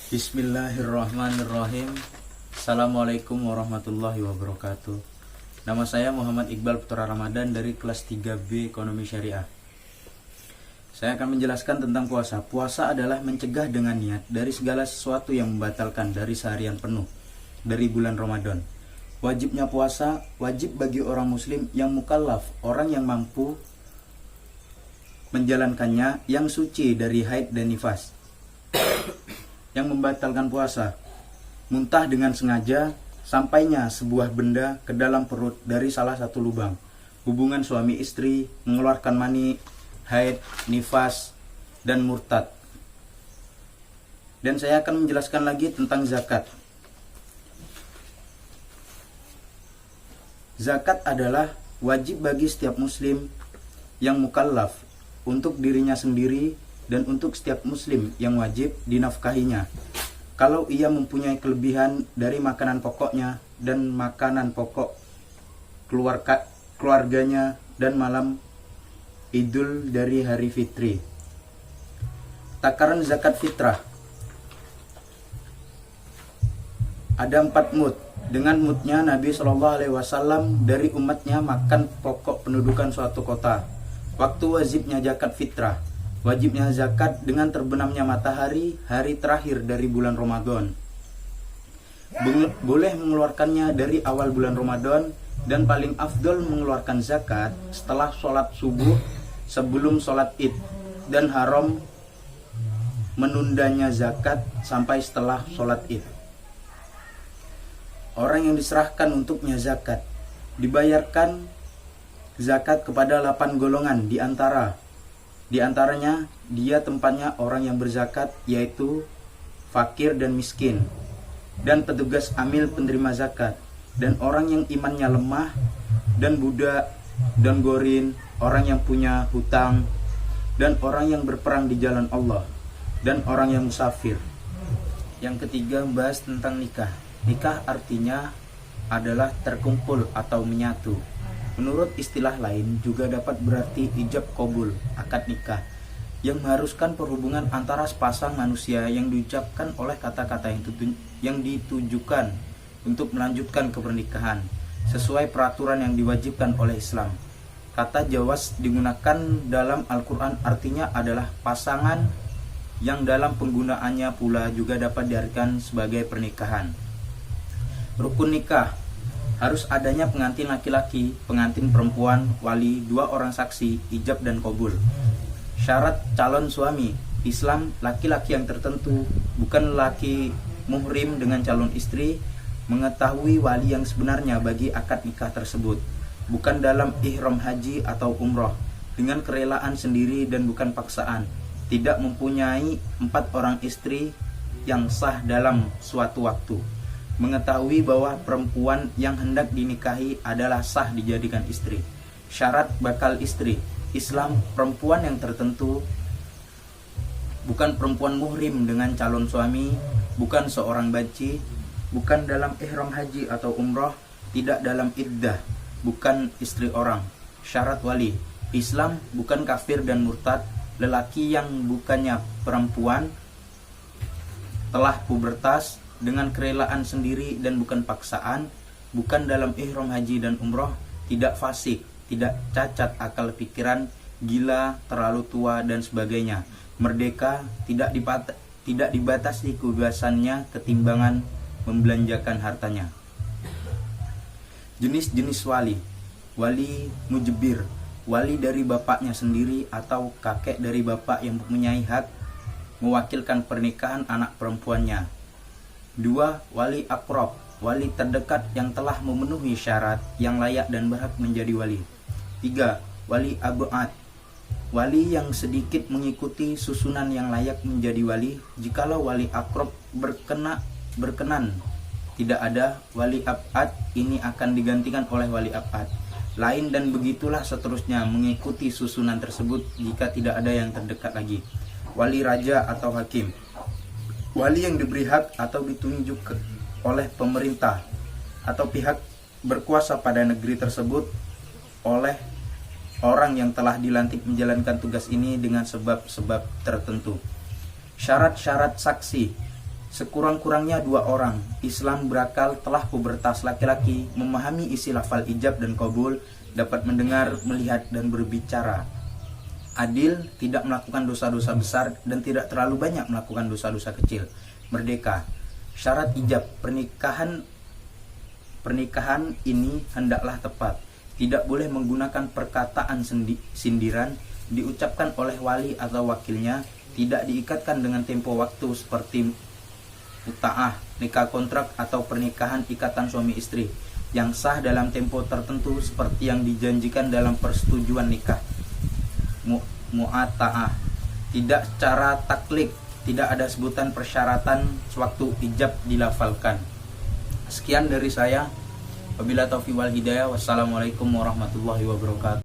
Bismillahirrahmanirrahim. Assalamualaikum warahmatullahi wabarakatuh. Nama saya Muhammad Iqbal Putra Ramadan dari kelas 3B Ekonomi Syariah. Saya akan menjelaskan tentang puasa. Puasa adalah mencegah dengan niat dari segala sesuatu yang membatalkan dari seharian penuh dari bulan Ramadan. Wajibnya puasa wajib bagi orang muslim yang mukallaf, orang yang mampu menjalankannya, yang suci dari haid dan nifas. Yang membatalkan puasa: muntah dengan sengaja, sampainya sebuah benda ke dalam perut dari salah satu lubang, hubungan suami istri, mengeluarkan mani, haid, nifas, dan murtad. Dan saya akan menjelaskan lagi tentang zakat. Zakat adalah wajib bagi setiap muslim yang mukallaf untuk dirinya sendiri dan untuk setiap muslim yang wajib dinafkahinya. Kalau ia mempunyai kelebihan dari makanan pokoknya dan makanan pokok keluarganya dan malam Idul dari hari fitri. Takaran zakat fitrah ada 4 mud. Dengan mudnya Nabi SAW dari umatnya makan pokok pendudukan suatu kota. Waktu wajibnya zakat fitrah: wajibnya zakat dengan terbenamnya matahari hari terakhir dari bulan Ramadan. Boleh mengeluarkannya dari awal bulan Ramadan, dan paling afdol mengeluarkan zakat setelah sholat subuh sebelum sholat id, dan haram menundanya zakat sampai setelah sholat id. Orang yang diserahkan untuknya zakat dibayarkan zakat kepada 8 golongan di antaranya dia tempatnya orang yang berzakat, yaitu fakir dan miskin, dan petugas amil penerima zakat, dan orang yang imannya lemah, dan budak, dan gorin, orang yang punya hutang, dan orang yang berperang di jalan Allah, dan orang yang musafir. Yang ketiga, membahas tentang nikah. Nikah artinya adalah terkumpul atau menyatu. Menurut istilah lain juga dapat berarti ijab qabul, akad nikah, yang mengharuskan perhubungan antara sepasang manusia yang diucapkan oleh kata-kata yang ditujukan untuk melanjutkan ke pernikahan sesuai peraturan yang diwajibkan oleh Islam. Kata jawaz digunakan dalam Al-Quran artinya adalah pasangan, yang dalam penggunaannya pula juga dapat diartikan sebagai pernikahan. Rukun nikah: harus adanya pengantin laki-laki, pengantin perempuan, wali, 2 orang saksi, ijab dan qabul. Syarat calon suami: Islam, laki-laki yang tertentu, bukan laki muhrim dengan calon istri, mengetahui wali yang sebenarnya bagi akad nikah tersebut, bukan dalam ihram haji atau umroh, dengan kerelaan sendiri dan bukan paksaan, tidak mempunyai 4 orang istri yang sah dalam suatu waktu, mengetahui bahwa perempuan yang hendak dinikahi adalah sah dijadikan istri. Syarat bakal istri: Islam, perempuan yang tertentu, bukan perempuan muhrim dengan calon suami, bukan seorang baci, bukan dalam ihram haji atau umroh, tidak dalam iddah, bukan istri orang. Syarat wali: Islam, bukan kafir dan murtad, lelaki yang bukannya perempuan, telah pubertas dengan kerelaan sendiri dan bukan paksaan, bukan dalam ihram haji dan umroh, tidak fasik, tidak cacat akal pikiran, gila, terlalu tua dan sebagainya, merdeka, tidak dibatasi kebebasannya ketimbangan membelanjakan hartanya. Jenis-jenis wali: wali mujbir, wali dari bapaknya sendiri atau kakek dari bapak yang mempunyai hak mewakilkan pernikahan anak perempuannya. 2. Wali aqrab, wali terdekat yang telah memenuhi syarat yang layak dan berhak menjadi wali. 3. Wali ab'ad, wali yang sedikit mengikuti susunan yang layak menjadi wali. Jikalau wali aqrab berkenan tidak ada wali ab'ad, ini akan digantikan oleh wali ab'ad lain, dan begitulah seterusnya mengikuti susunan tersebut jika tidak ada yang terdekat lagi. Wali raja atau hakim, wali yang diberi hak atau ditunjuk oleh pemerintah atau pihak berkuasa pada negeri tersebut oleh orang yang telah dilantik menjalankan tugas ini dengan sebab-sebab tertentu. Syarat-syarat saksi: Sekurang-kurangnya 2 orang Islam berakal telah pubertas laki-laki memahami isi lafal ijab dan qabul, dapat mendengar, melihat, dan berbicara. Adil, tidak melakukan dosa-dosa besar dan tidak terlalu banyak melakukan dosa-dosa kecil. Merdeka. Syarat ijab pernikahan ini hendaklah tepat. Tidak boleh menggunakan perkataan sindiran, diucapkan oleh wali atau wakilnya, tidak diikatkan dengan tempo waktu seperti muta'ah, nikah kontrak atau pernikahan ikatan suami istri yang sah dalam tempo tertentu seperti yang dijanjikan dalam persetujuan nikah. Mu'ata'ah, tidak secara taklid, tidak ada sebutan persyaratan sewaktu ijab dilafalkan. Sekian dari saya. Wabillahi taufiq wal hidayah. Wassalamualaikum warahmatullahi wabarakatuh.